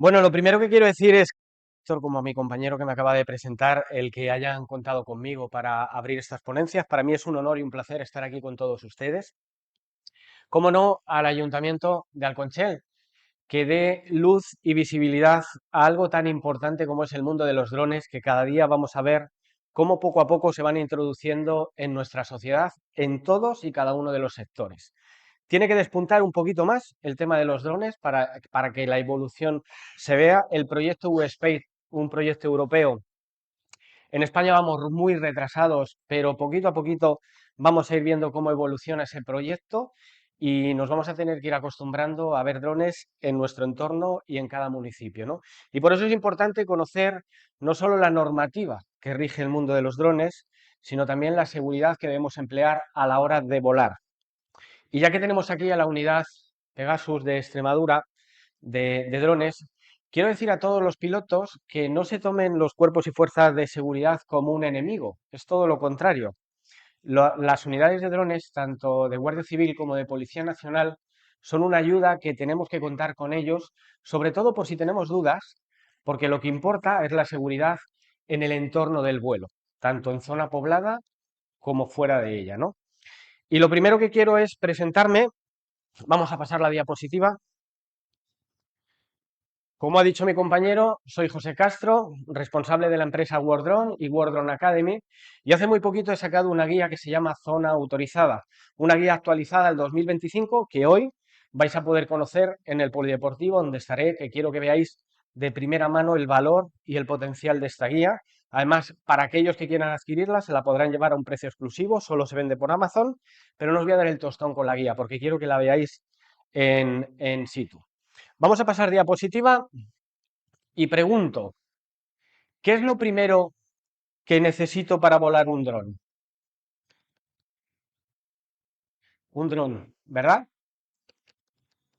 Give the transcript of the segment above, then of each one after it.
Bueno, lo primero que quiero decir es, como mi compañero que me acaba de presentar, el que hayan contado conmigo para abrir estas ponencias. Para mí es un honor y un placer estar aquí con todos ustedes. Cómo no, al Ayuntamiento de Alconchel, que dé luz y visibilidad a algo tan importante como es el mundo de los drones, que cada día vamos a ver cómo poco a poco se van introduciendo en nuestra sociedad en todos y cada uno de los sectores. Tiene que despuntar un poquito más el tema de los drones para que la evolución se vea. El proyecto U-Space, un proyecto europeo, en España vamos muy retrasados, pero poquito a poquito vamos a ir viendo cómo evoluciona ese proyecto y nos vamos a tener que ir acostumbrando a ver drones en nuestro entorno y en cada municipio, ¿no? Y por eso es importante conocer no solo la normativa que rige el mundo de los drones, sino también la seguridad que debemos emplear a la hora de volar. Y ya que tenemos aquí a la unidad Pegasus de Extremadura de drones, quiero decir a todos los pilotos que no se tomen los cuerpos y fuerzas de seguridad como un enemigo, es todo lo contrario. Las unidades de drones, tanto de Guardia Civil como de Policía Nacional, son una ayuda que tenemos que contar con ellos, sobre todo por si tenemos dudas, porque lo que importa es la seguridad en el entorno del vuelo, tanto en zona poblada como fuera de ella, ¿no? Y lo primero que quiero es presentarme. Vamos a pasar la diapositiva. Como ha dicho mi compañero, soy José Castro, responsable de la empresa Wardrone y Wardrone Academy, y hace muy poquito he sacado una guía que se llama Zona Autorizada, una guía actualizada del 2025 que hoy vais a poder conocer en el Polideportivo, donde estaré, que quiero que veáis de primera mano el valor y el potencial de esta guía. Además, para aquellos que quieran adquirirla, se la podrán llevar a un precio exclusivo, solo se vende por Amazon, pero no os voy a dar el tostón con la guía, porque quiero que la veáis en situ. Vamos a pasar diapositiva y pregunto, ¿qué es lo primero que necesito para volar un dron? Un dron, ¿verdad?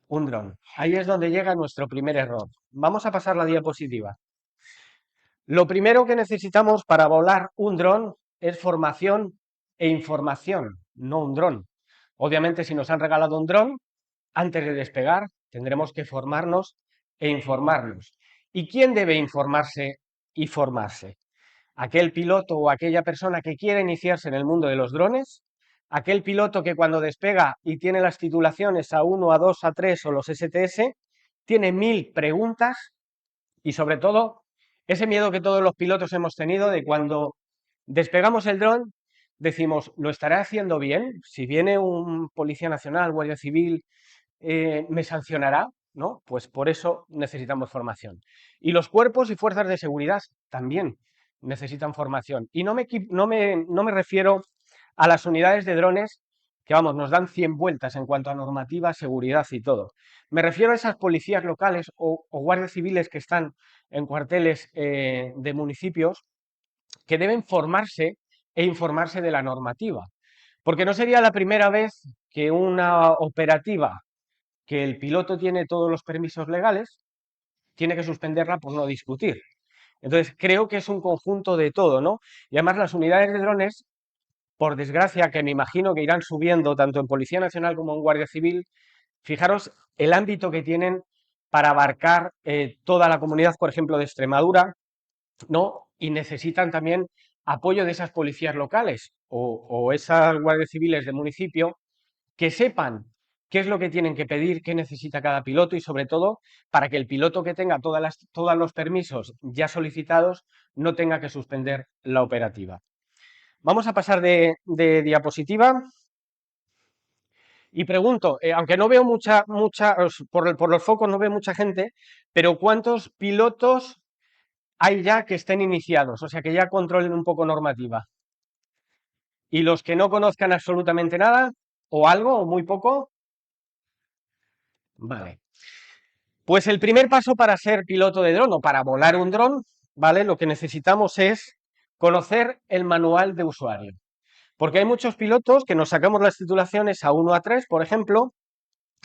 Un dron. Ahí es donde llega nuestro primer error. Vamos a pasar la diapositiva. Lo primero que necesitamos para volar un dron es formación e información, no un dron. Obviamente, si nos han regalado un dron, antes de despegar, tendremos que formarnos e informarnos. ¿Y quién debe informarse y formarse? Aquel piloto o aquella persona que quiere iniciarse en el mundo de los drones, aquel piloto que cuando despega y tiene las titulaciones A1, A2, A3 o los STS, tiene 1000 preguntas y sobre todo ese miedo que todos los pilotos hemos tenido de cuando despegamos el dron, decimos, ¿lo estaré haciendo bien? Si viene un policía nacional, guardia civil, me sancionará, ¿no? Pues por eso necesitamos formación. Y los cuerpos y fuerzas de seguridad también necesitan formación. Y no me refiero a las unidades de drones que, vamos, nos dan 100 vueltas en cuanto a normativa, seguridad y todo. Me refiero a esas policías locales o guardias civiles que están en cuarteles de municipios que deben formarse e informarse de la normativa. Porque no sería la primera vez que una operativa que el piloto tiene todos los permisos legales, tiene que suspenderla por no discutir. Entonces, creo que es un conjunto de todo, ¿no? Y además las unidades de drones, por desgracia, que me imagino que irán subiendo tanto en Policía Nacional como en Guardia Civil, fijaros el ámbito que tienen para abarcar toda la comunidad, por ejemplo, de Extremadura, ¿no? Y necesitan también apoyo de esas policías locales o esas guardias civiles de municipio que sepan qué es lo que tienen que pedir, qué necesita cada piloto y sobre todo para que el piloto que tenga todos los permisos ya solicitados no tenga que suspender la operativa. Vamos a pasar de diapositiva y pregunto, aunque no veo por los focos no veo mucha gente, pero ¿cuántos pilotos hay ya que estén iniciados? O sea, que ya controlen un poco normativa. Y los que no conozcan absolutamente nada, o algo, o muy poco, vale. Pues el primer paso para ser piloto de dron o para volar un dron, ¿vale? Lo que necesitamos es conocer el manual de usuario. Porque hay muchos pilotos que nos sacamos las titulaciones A1, A3, por ejemplo,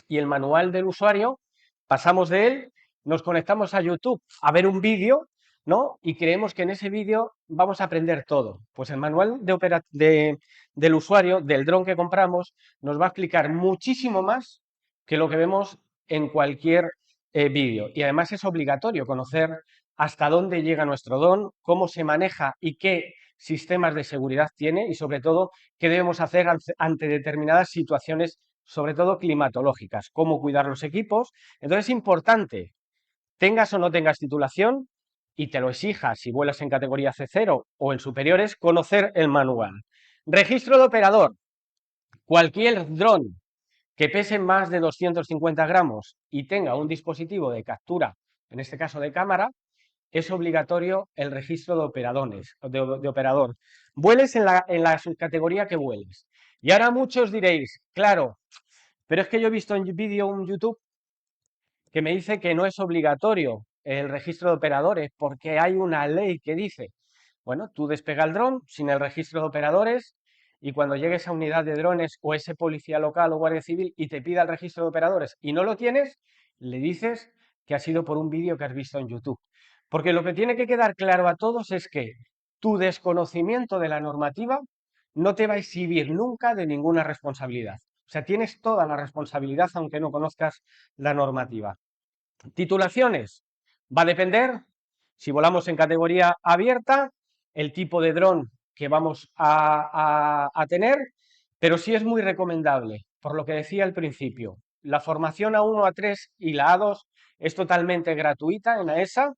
y el manual del usuario, pasamos de él, nos conectamos a YouTube a ver un vídeo, ¿no? Y creemos que en ese vídeo vamos a aprender todo. Pues el manual del usuario, del dron que compramos, nos va a explicar muchísimo más que lo que vemos en cualquier vídeo. Y además es obligatorio conocer hasta dónde llega nuestro dron, cómo se maneja y qué sistemas de seguridad tiene y sobre todo qué debemos hacer ante determinadas situaciones, sobre todo climatológicas, cómo cuidar los equipos. Entonces es importante, tengas o no tengas titulación y te lo exijas si vuelas en categoría C0 o en superiores, conocer el manual. Registro de operador. Cualquier dron que pese más de 250 gramos y tenga un dispositivo de captura, en este caso de cámara, es obligatorio el registro de operadores, de operador. Vueles en la subcategoría que vueles. Y ahora muchos diréis, claro, pero es que yo he visto en vídeo un YouTube que me dice que no es obligatorio el registro de operadores porque hay una ley que dice, bueno, tú despega el dron sin el registro de operadores y cuando llegues a unidad de drones o ese policía local o guardia civil y te pida el registro de operadores y no lo tienes, le dices que ha sido por un vídeo que has visto en YouTube. Porque lo que tiene que quedar claro a todos es que tu desconocimiento de la normativa no te va a exhibir nunca de ninguna responsabilidad. O sea, tienes toda la responsabilidad aunque no conozcas la normativa. Titulaciones. Va a depender, si volamos en categoría abierta, el tipo de dron que vamos a tener, pero sí es muy recomendable, por lo que decía al principio, la formación A1, A3 y la A2 es totalmente gratuita en AESA.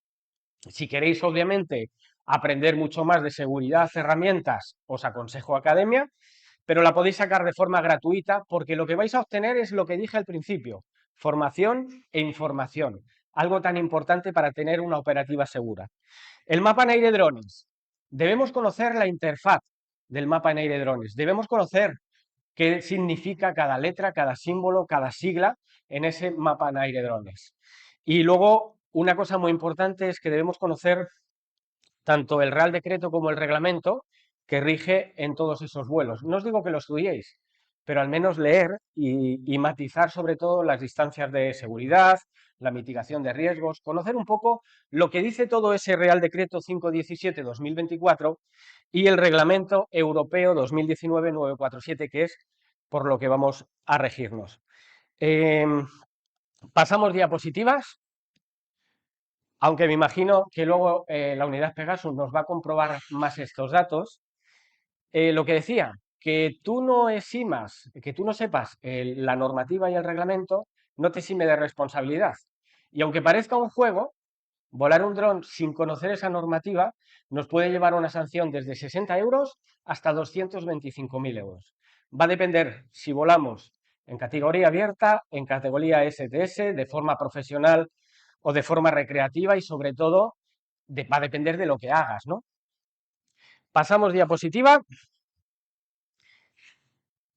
Si queréis, obviamente, aprender mucho más de seguridad, herramientas, os aconsejo Academia, pero la podéis sacar de forma gratuita porque lo que vais a obtener es lo que dije al principio, formación e información, algo tan importante para tener una operativa segura. El mapa en aire drones. Debemos conocer la interfaz del mapa en aire drones, debemos conocer qué significa cada letra, cada símbolo, cada sigla en ese mapa en aire drones. Y luego, una cosa muy importante es que debemos conocer tanto el Real Decreto como el reglamento que rige en todos esos vuelos. No os digo que lo estudiéis, pero al menos leer y matizar sobre todo las distancias de seguridad, la mitigación de riesgos, conocer un poco lo que dice todo ese Real Decreto 517-2024 y el Reglamento Europeo 2019-947, que es por lo que vamos a regirnos. Pasamos diapositivas. Aunque me imagino que luego la unidad Pegasus nos va a comprobar más estos datos. Lo que decía, que tú no eximas, que tú no sepas la normativa y el reglamento, no te exime de responsabilidad. Y aunque parezca un juego, volar un dron sin conocer esa normativa nos puede llevar a una sanción desde 60 euros hasta 225.000 euros. Va a depender si volamos en categoría abierta, en categoría STS, de forma profesional o de forma recreativa y sobre todo va a depender de lo que hagas, ¿no? Pasamos diapositiva.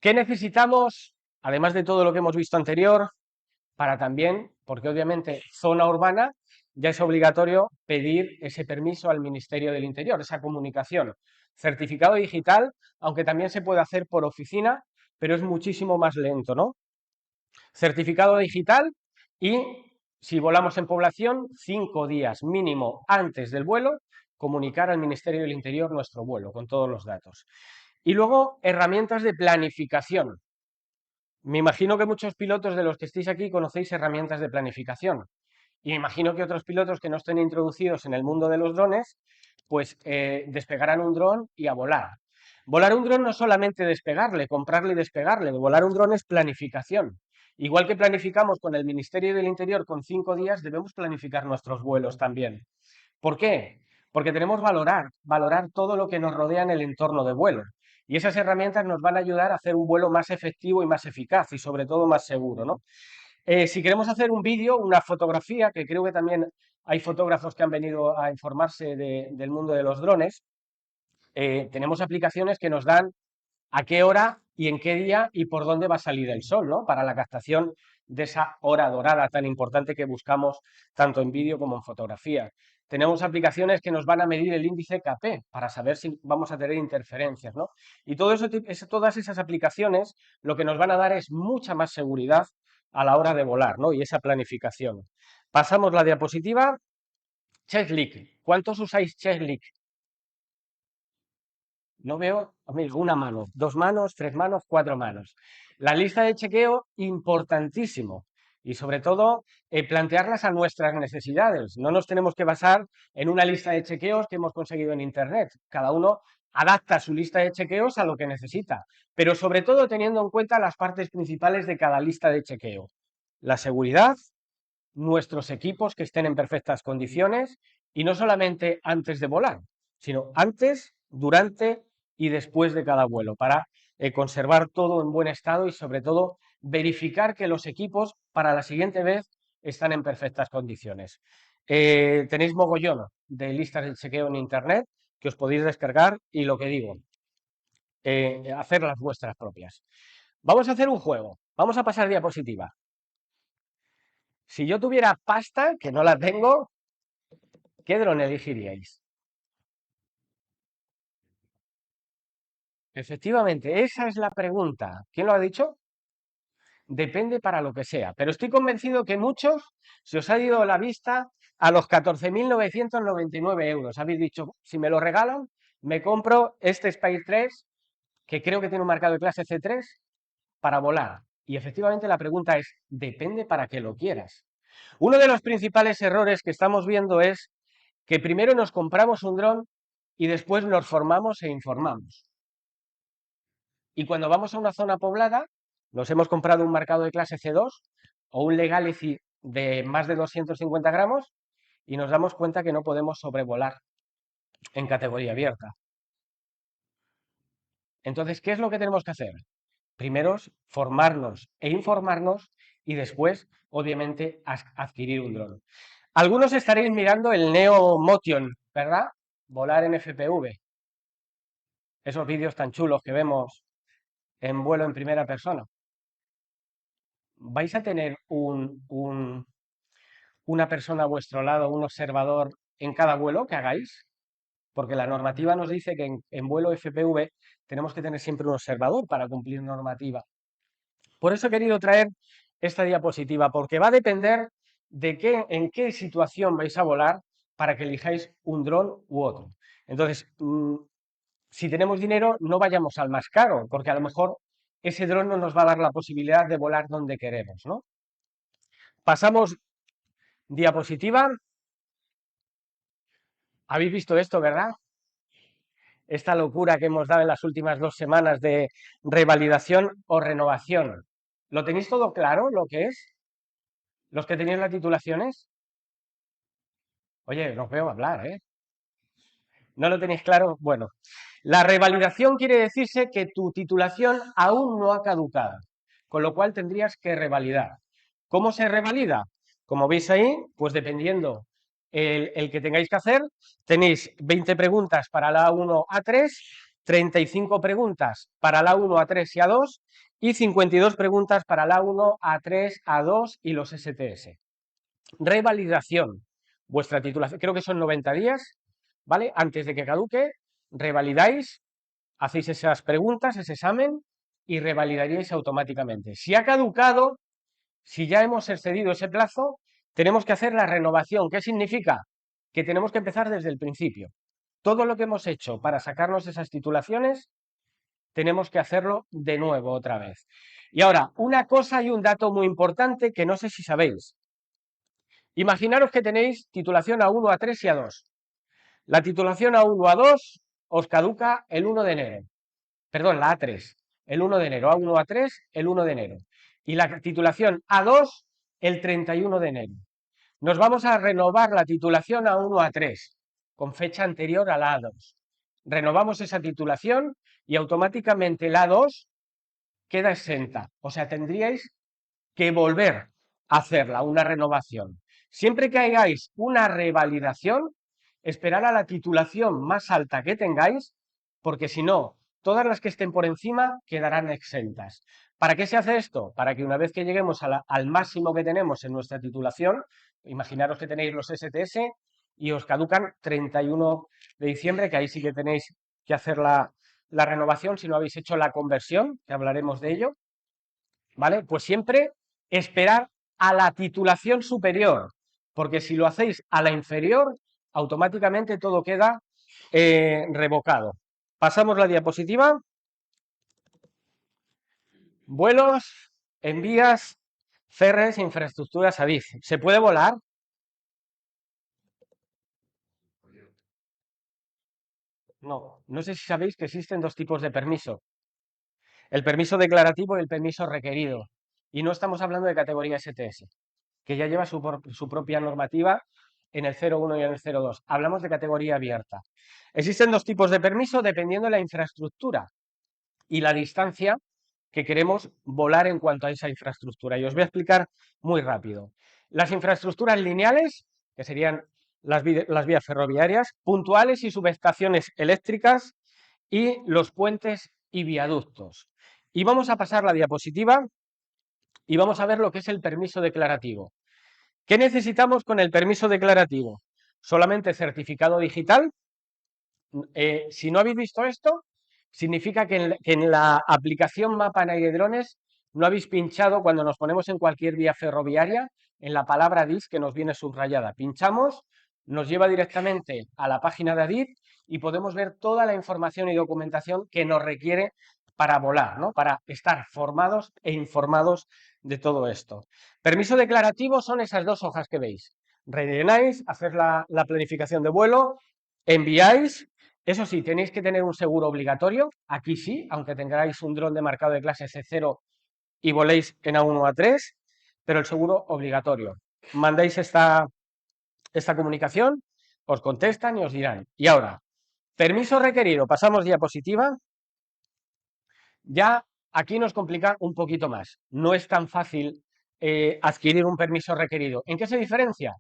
¿Qué necesitamos, además de todo lo que hemos visto anterior, para también, porque obviamente zona urbana ya es obligatorio pedir ese permiso al Ministerio del Interior, esa comunicación? Certificado digital, aunque también se puede hacer por oficina, pero es muchísimo más lento, ¿no? Certificado digital y si volamos en población, 5 días mínimo antes del vuelo, comunicar al Ministerio del Interior nuestro vuelo con todos los datos. Y luego, herramientas de planificación. Me imagino que muchos pilotos de los que estéis aquí conocéis herramientas de planificación. Y me imagino que otros pilotos que no estén introducidos en el mundo de los drones, pues despegarán un dron y a volar. Volar un dron no es solamente despegarle, comprarle y despegarle. Volar un dron es planificación. Igual que planificamos con el Ministerio del Interior con 5 días, debemos planificar nuestros vuelos también. ¿Por qué? Porque tenemos valorar todo lo que nos rodea en el entorno de vuelo. Y esas herramientas nos van a ayudar a hacer un vuelo más efectivo y más eficaz y sobre todo más seguro, ¿no? Si queremos hacer un vídeo, una fotografía, que creo que también hay fotógrafos que han venido a informarse del mundo de los drones, tenemos aplicaciones que nos dan a qué hora y en qué día y por dónde va a salir el sol, ¿no? Para la captación de esa hora dorada tan importante que buscamos tanto en vídeo como en fotografía. Tenemos aplicaciones que nos van a medir el índice KP para saber si vamos a tener interferencias, ¿no? Y todo eso, todas esas aplicaciones lo que nos van a dar es mucha más seguridad a la hora de volar, ¿no? Y esa planificación. Pasamos la diapositiva. Checklist. ¿Cuántos usáis Checklist? No veo, amigo, una mano, 2 manos, 3 manos, 4 manos. La lista de chequeo, importantísimo. y sobre todo plantearlas a nuestras necesidades. No nos tenemos que basar en una lista de chequeos que hemos conseguido en Internet. Cada uno adapta su lista de chequeos a lo que necesita, pero sobre todo teniendo en cuenta las partes principales de cada lista de chequeo. La seguridad, nuestros equipos que estén en perfectas condiciones y no solamente antes de volar, sino antes, durante y después de cada vuelo para conservar todo en buen estado y sobre todo verificar que los equipos para la siguiente vez están en perfectas condiciones. Tenéis mogollón de listas de chequeo en internet que os podéis descargar y lo que digo, hacer las vuestras propias. Vamos a hacer un juego, vamos a pasar diapositiva. Si yo tuviera pasta, que no la tengo, ¿qué dron elegiríais? Efectivamente, esa es la pregunta. ¿Quién lo ha dicho? Depende para lo que sea, pero estoy convencido que muchos se os ha ido la vista a los 14.999 euros. Habéis dicho, si me lo regalan, me compro este Spire 3, que creo que tiene un marcado de clase C3, para volar. Y efectivamente la pregunta es, depende para qué lo quieras. Uno de los principales errores que estamos viendo es que primero nos compramos un dron y después nos formamos e informamos. Y cuando vamos a una zona poblada, nos hemos comprado un marcado de clase C2 o un Legacy de más de 250 gramos y nos damos cuenta que no podemos sobrevolar en categoría abierta. Entonces, ¿qué es lo que tenemos que hacer? Primero, formarnos e informarnos y después, obviamente, adquirir un dron. Algunos estaréis mirando el Neo Motion, ¿verdad? Volar en FPV. Esos vídeos tan chulos que vemos en vuelo en primera persona. Vais a tener una persona a vuestro lado, un observador en cada vuelo que hagáis, porque la normativa nos dice que en vuelo FPV tenemos que tener siempre un observador para cumplir normativa. Por eso he querido traer esta diapositiva, porque va a depender de en qué situación vais a volar para que elijáis un dron u otro. Entonces, si tenemos dinero, no vayamos al más caro, porque a lo mejor ese dron no nos va a dar la posibilidad de volar donde queremos, ¿no? Pasamos diapositiva. ¿Habéis visto esto, verdad? Esta locura que hemos dado en las últimas 2 semanas de revalidación o renovación. ¿Lo tenéis todo claro lo que es? ¿Los que tenéis las titulaciones? Oye, no os veo hablar, ¿eh? ¿No lo tenéis claro? Bueno, la revalidación quiere decirse que tu titulación aún no ha caducado, con lo cual tendrías que revalidar. ¿Cómo se revalida? Como veis ahí, pues dependiendo el que tengáis que hacer, tenéis 20 preguntas para la A1, A3, 35 preguntas para la A1, A3 y A2 y 52 preguntas para la A1, A3, A2 y los STS. Revalidación. Vuestra titulación, creo que son 90 días, ¿vale? Antes de que caduque, revalidáis, hacéis esas preguntas, ese examen y revalidaríais automáticamente. Si ha caducado, si ya hemos excedido ese plazo, tenemos que hacer la renovación. ¿Qué significa? Que tenemos que empezar desde el principio. Todo lo que hemos hecho para sacarnos esas titulaciones, tenemos que hacerlo de nuevo otra vez. Y ahora, una cosa y un dato muy importante que no sé si sabéis. Imaginaros que tenéis titulación A1, A3 y A2. La titulación A1, A2 os caduca el 1 de enero. Perdón, la A3, el 1 de enero. A1, A3, el 1 de enero. Y la titulación A2, el 31 de enero. Nos vamos a renovar la titulación A1, A3, con fecha anterior a la A2. Renovamos esa titulación y automáticamente la A2 queda exenta. O sea, tendríais que volver a hacerla, una renovación. Siempre que hagáis una revalidación, esperar a la titulación más alta que tengáis, porque si no, todas las que estén por encima quedarán exentas. ¿Para qué se hace esto? Para que una vez que lleguemos al máximo que tenemos en nuestra titulación, imaginaros que tenéis los STS y os caducan 31 de diciembre, que ahí sí que tenéis que hacer la renovación si no habéis hecho la conversión, que hablaremos de ello. ¿Vale? Pues siempre esperar a la titulación superior, porque si lo hacéis a la inferior, automáticamente todo queda revocado. Pasamos la diapositiva. Vuelos, envías, CRS Infraestructuras Adif. ¿Se puede volar? No. No sé si sabéis que existen dos tipos de permiso. El permiso declarativo y el permiso requerido. Y no estamos hablando de categoría STS, que ya lleva su propia normativa en el 01 y en el 02. Hablamos de categoría abierta. Existen dos tipos de permiso dependiendo de la infraestructura y la distancia que queremos volar en cuanto a esa infraestructura. Y os voy a explicar muy rápido. Las infraestructuras lineales, que serían las vías ferroviarias, puntuales y subestaciones eléctricas, y los puentes y viaductos. Y vamos a pasar la diapositiva y vamos a ver lo que es el permiso declarativo. ¿Qué necesitamos con el permiso declarativo? Solamente certificado digital. Si no habéis visto esto, significa que en la aplicación Mapa Aire Drones no habéis pinchado cuando nos ponemos en cualquier vía ferroviaria en la palabra DIF que nos viene subrayada. Pinchamos, nos lleva directamente a la página de ADIF y podemos ver toda la información y documentación que nos requiere para volar, ¿no? Para estar formados e informados de todo esto. Permiso declarativo son esas dos hojas que veis. Rellenáis, hacéis la planificación de vuelo, enviáis. Eso sí, tenéis que tener un seguro obligatorio. Aquí sí, aunque tengáis un dron de marcado de clase C0 y voléis en A1 o A3, pero el seguro obligatorio. Mandáis esta comunicación, os contestan y os dirán. Y ahora, permiso requerido. Pasamos diapositiva. Ya aquí nos complica un poquito más. No es tan fácil adquirir un permiso requerido. ¿En qué se diferencia?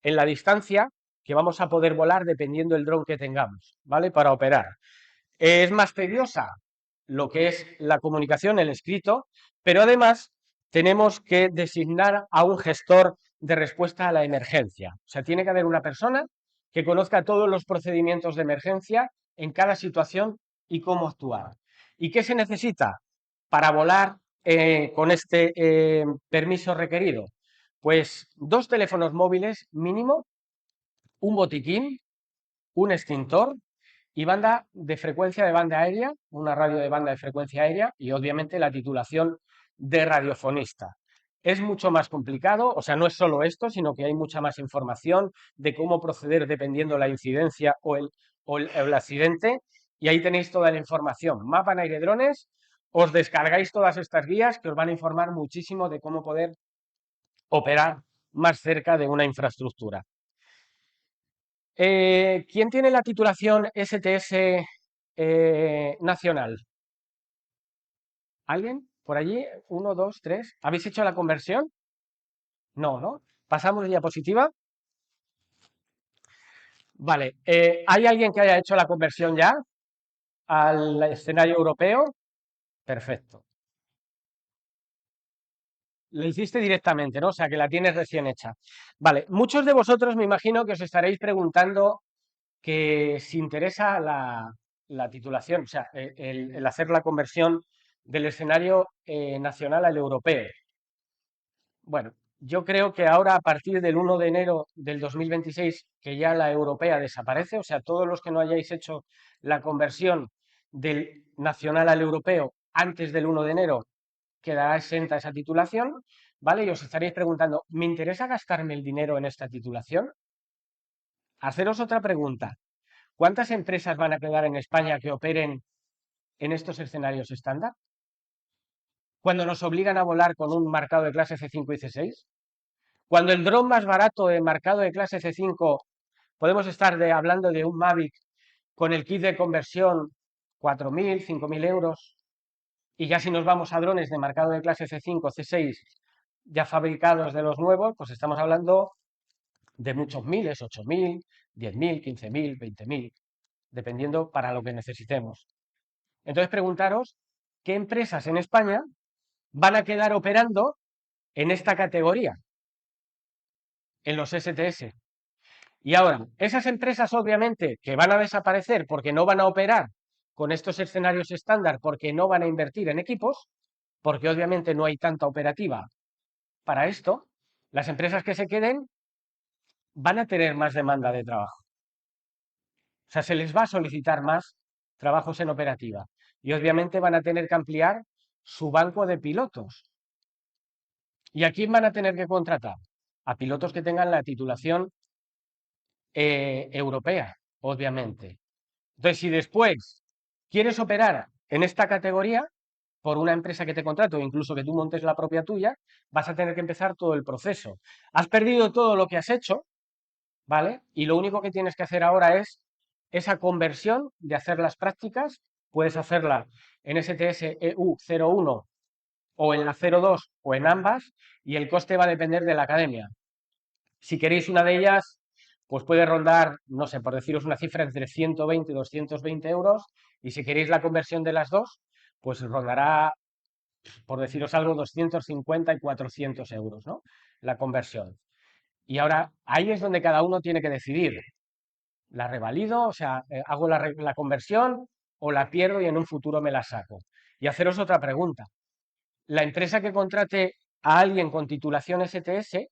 En la distancia que vamos a poder volar dependiendo del dron que tengamos, ¿vale? Para operar. Es más tediosa lo que es la comunicación, el escrito, pero además tenemos que designar a un gestor de respuesta a la emergencia. O sea, tiene que haber una persona que conozca todos los procedimientos de emergencia en cada situación y cómo actuar. ¿Y qué se necesita para volar con este permiso requerido? Pues dos teléfonos móviles mínimo, un botiquín, un extintor y banda de frecuencia de banda aérea, una radio de banda de frecuencia aérea y obviamente la titulación de radiofonista. Es mucho más complicado, o sea, no es solo esto, sino que hay mucha más información de cómo proceder dependiendo la incidencia o el accidente, y ahí tenéis toda la información. Mapa en aire drones, os descargáis todas estas guías que os van a informar muchísimo de cómo poder operar más cerca de una infraestructura. ¿Quién tiene la titulación STS nacional? ¿Alguien? ¿Por allí? Uno, dos, tres. ¿Habéis hecho la conversión? No, ¿no? Pasamos diapositiva. Vale. ¿Hay alguien que haya hecho la conversión ya al escenario europeo? Perfecto. Lo hiciste directamente, ¿no? O sea, que la tienes recién hecha. Vale. Muchos de vosotros me imagino que os estaréis preguntando que si interesa la titulación, o sea, el hacer la conversión del escenario nacional al europeo. Bueno, yo creo que ahora a partir del 1 de enero del 2026, que ya la europea desaparece, o sea, todos los que no hayáis hecho la conversión del nacional al europeo antes del 1 de enero, quedará exenta esa titulación, ¿vale? Y os estaréis preguntando, ¿me interesa gastarme el dinero en esta titulación? Haceros otra pregunta. ¿Cuántas empresas van a quedar en España que operen en estos escenarios estándar? Cuando nos obligan a volar con un marcado de clase C5 y C6. Cuando el dron más barato de marcado de clase C5, podemos estar hablando de un Mavic con el kit de conversión 4.000, 5.000 euros. Y ya si nos vamos a drones de marcado de clase C5, C6, ya fabricados de los nuevos, pues estamos hablando de muchos miles, 8.000, 10.000, 15.000, 20.000, dependiendo para lo que necesitemos. Entonces preguntaros qué empresas en España van a quedar operando en esta categoría, en los STS. Y ahora, esas empresas obviamente que van a desaparecer porque no van a operar con estos escenarios estándar, porque no van a invertir en equipos, porque obviamente no hay tanta operativa para esto, las empresas que se queden van a tener más demanda de trabajo. O sea, se les va a solicitar más trabajos en operativa. Y obviamente van a tener que ampliar su banco de pilotos. ¿Y a quién van a tener que contratar? A pilotos que tengan la titulación europea, obviamente. Entonces, si después quieres operar en esta categoría por una empresa que te contrate o incluso que tú montes la propia tuya, vas a tener que empezar todo el proceso. Has perdido todo lo que has hecho, ¿vale? Y lo único que tienes que hacer ahora es esa conversión de hacer las prácticas. Puedes hacerla en STS EU 01 o en la 02 o en ambas, y el coste va a depender de la academia. Si queréis una de ellas, pues puede rondar, no sé, por deciros una cifra, entre 120 y 220 euros, y si queréis la conversión de las dos, pues rondará, por deciros algo, 250 y 400 euros, ¿no? La conversión. Y ahora ahí es donde cada uno tiene que decidir. ¿La revalido? O sea, ¿hago la conversión o la pierdo y en un futuro me la saco? Y haceros otra pregunta. La empresa que contrate a alguien con titulación STS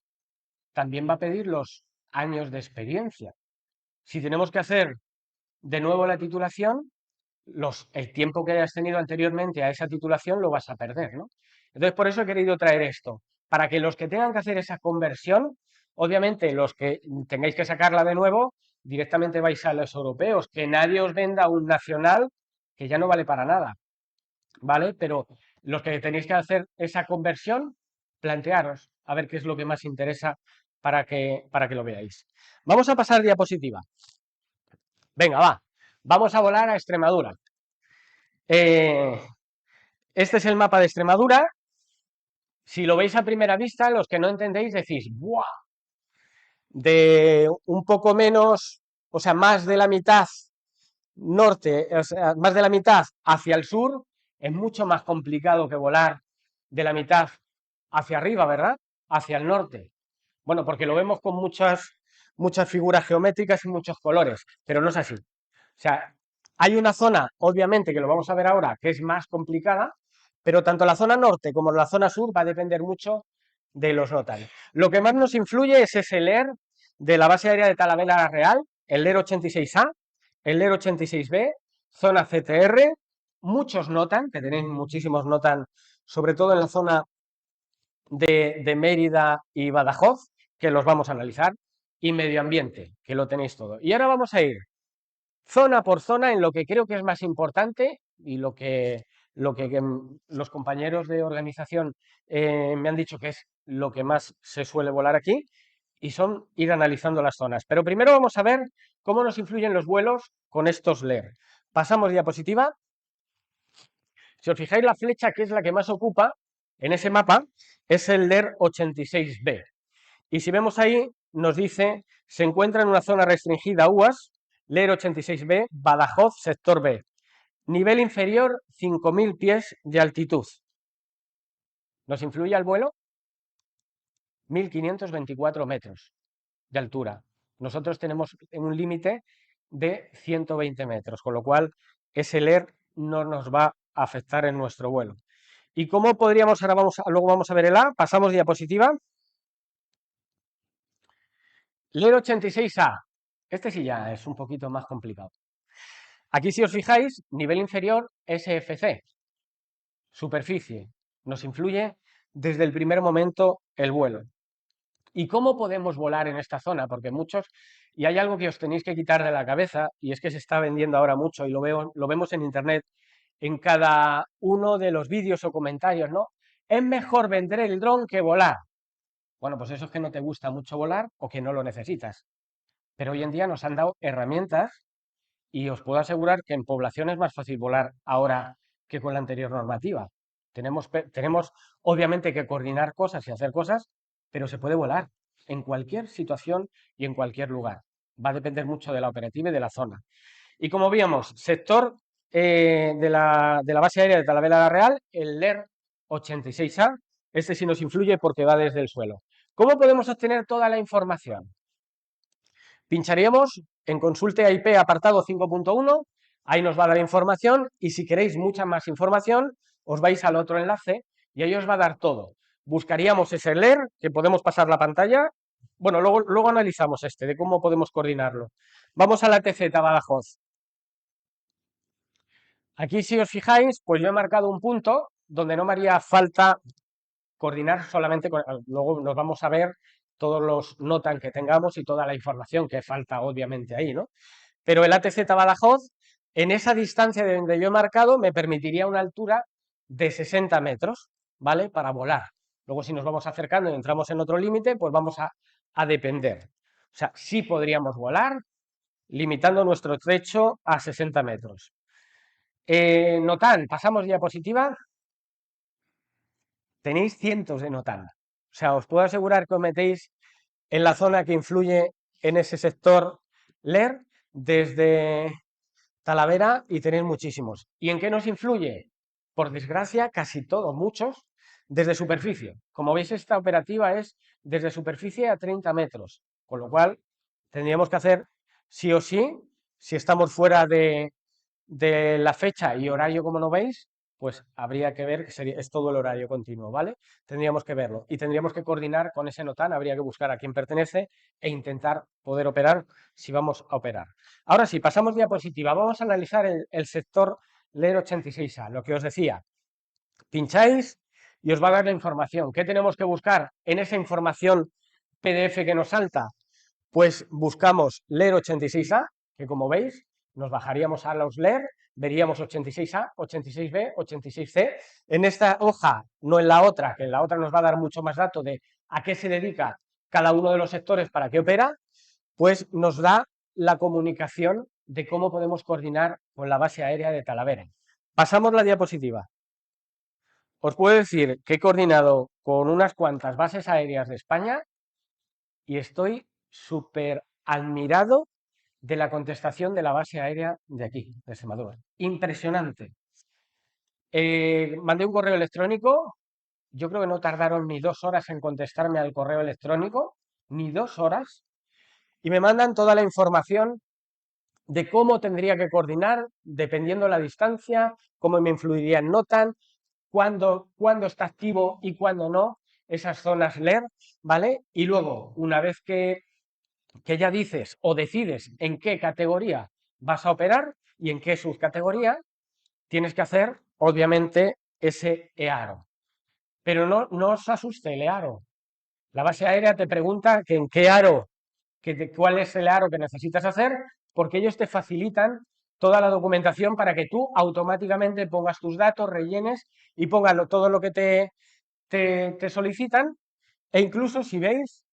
también va a pedir los años de experiencia. Si tenemos que hacer de nuevo la titulación, el tiempo que hayas tenido anteriormente a esa titulación lo vas a perder, ¿no? Entonces, por eso he querido traer esto, para que los que tengan que hacer esa conversión, obviamente los que tengáis que sacarla de nuevo, directamente vais a los europeos, que nadie os venda un nacional que ya no vale para nada, ¿vale? Pero los que tenéis que hacer esa conversión, plantearos a ver qué es lo que más interesa para que lo veáis. Vamos a pasar diapositiva. Venga, va. Vamos a volar a Extremadura. Este es el mapa de Extremadura. Si lo veis a primera vista, los que no entendéis decís, ¡buah! De un poco menos, o sea, más de la mitad norte, o sea, más de la mitad hacia el sur, es mucho más complicado que volar de la mitad hacia arriba, ¿verdad? Hacia el norte. Bueno, porque lo vemos con muchas figuras geométricas y muchos colores, pero no es así. O sea, hay una zona, obviamente, que lo vamos a ver ahora, que es más complicada, pero tanto la zona norte como la zona sur va a depender mucho de los notarios. Lo que más nos influye es ese LER de la base aérea de Talavera Real, el LER 86A, el LER 86B, zona CTR, muchos notan, que tenéis muchísimos notan, sobre todo en la zona de Mérida y Badajoz, que los vamos a analizar, y medio ambiente, que lo tenéis todo. Y ahora vamos a ir zona por zona en lo que creo que es más importante y lo que los compañeros de organización me han dicho que es lo que más se suele volar aquí, y son ir analizando las zonas. Pero primero vamos a ver cómo nos influyen los vuelos con estos LER. Pasamos diapositiva. Si os fijáis, la flecha que es la que más ocupa en ese mapa es el LER 86B. Y si vemos ahí, nos dice, se encuentra en una zona restringida UAS, LER 86B, Badajoz, sector B. Nivel inferior, 5.000 pies de altitud. ¿Nos influye al vuelo? 1.524 metros de altura. Nosotros tenemos un límite de 120 metros, con lo cual ese LER no nos va a afectar en nuestro vuelo. ¿Y cómo podríamos, luego vamos a ver el A, pasamos diapositiva. LER 86A, este sí ya es un poquito más complicado. Aquí si os fijáis, nivel inferior, SFC, superficie, nos influye desde el primer momento el vuelo. ¿Y cómo podemos volar en esta zona? Porque muchos, y hay algo que os tenéis que quitar de la cabeza, y es que se está vendiendo ahora mucho, y lo vemos en internet, en cada uno de los vídeos o comentarios, ¿no? Es mejor vender el dron que volar. Bueno, pues eso es que no te gusta mucho volar o que no lo necesitas. Pero hoy en día nos han dado herramientas y os puedo asegurar que en población es más fácil volar ahora que con la anterior normativa. Tenemos obviamente que coordinar cosas y hacer cosas, pero se puede volar en cualquier situación y en cualquier lugar. Va a depender mucho de la operativa y de la zona. Y como veíamos, sector de la base aérea de Talavera la Real, el LER 86A, este sí nos influye porque va desde el suelo. ¿Cómo podemos obtener toda la información? Pincharíamos en consulte IP apartado 5.1, ahí nos va a dar información, y si queréis mucha más información, os vais al otro enlace y ahí os va a dar todo. Buscaríamos ese LER, que podemos pasar la pantalla. Bueno, luego analizamos de cómo podemos coordinarlo. Vamos a la TZ Badajoz. Aquí, si os fijáis, pues yo he marcado un punto donde no me haría falta coordinar solamente con, luego nos vamos a ver todos los NOTAN que tengamos y toda la información que falta obviamente ahí, ¿no? Pero el ATZ Badajoz, en esa distancia de donde yo he marcado, me permitiría una altura de 60 metros, ¿vale? Para volar. Luego, si nos vamos acercando y entramos en otro límite, pues vamos a depender. O sea, sí podríamos volar, limitando nuestro trecho a 60 metros. NOTAN, pasamos diapositiva. Tenéis cientos de NOTAN. O sea, os puedo asegurar que os metéis en la zona que influye en ese sector LER desde Talavera y tenéis muchísimos. ¿Y en qué nos influye? Por desgracia, casi todos, muchos, desde superficie. Como veis, esta operativa es desde superficie a 30 metros, con lo cual tendríamos que hacer sí o sí, si estamos fuera de la fecha y horario como lo veis, pues habría que ver, que es todo el horario continuo, ¿vale? Tendríamos que verlo y tendríamos que coordinar con ese NOTAN, habría que buscar a quién pertenece e intentar poder operar si vamos a operar. Ahora sí, pasamos diapositiva, vamos a analizar el sector LER 86A, lo que os decía, pincháis y os va a dar la información. ¿Qué tenemos que buscar en esa información PDF que nos salta? Pues buscamos LER 86A, que como veis, nos bajaríamos a los LER, veríamos 86A, 86B, 86C. En esta hoja, no en la otra, que en la otra nos va a dar mucho más dato de a qué se dedica cada uno de los sectores para qué opera, pues nos da la comunicación de cómo podemos coordinar con la base aérea de Talavera. Pasamos la diapositiva. Os puedo decir que he coordinado con unas cuantas bases aéreas de España y estoy súper admirado de la contestación de la base aérea de aquí, de Extremadura. Impresionante. Mandé un correo electrónico, yo creo que no tardaron ni 2 horas en contestarme al correo electrónico, ni 2 horas, y me mandan toda la información de cómo tendría que coordinar, dependiendo la distancia, cómo me influiría en NOTAN, cuándo está activo y cuándo no, esas zonas LER, ¿vale? Y luego, una vez que ya dices o decides en qué categoría vas a operar y en qué subcategoría, tienes que hacer, obviamente, ese EARO. Pero no os asuste el EARO. La base aérea te pregunta que en qué aro, cuál es el aro que necesitas hacer, porque ellos te facilitan toda la documentación para que tú automáticamente pongas tus datos, rellenes y pongas todo lo que te solicitan. E incluso si veis,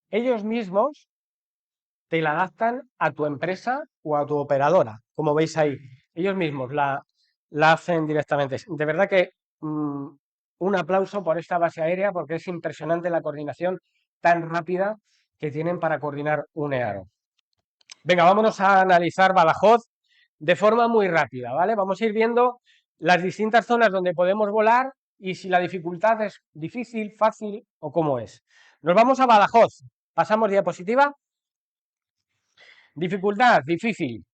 ellos mismos te la adaptan a tu empresa o a tu operadora, como veis ahí. Ellos mismos la hacen directamente. De verdad que un aplauso por esta base aérea porque es impresionante la coordinación tan rápida que tienen para coordinar un EARO. Venga, vámonos a analizar Badajoz de forma muy rápida, ¿vale? Vamos a ir viendo las distintas zonas donde podemos volar y si la dificultad es difícil, fácil o cómo es. Nos vamos a Badajoz. Pasamos diapositiva. Dificultad, difícil.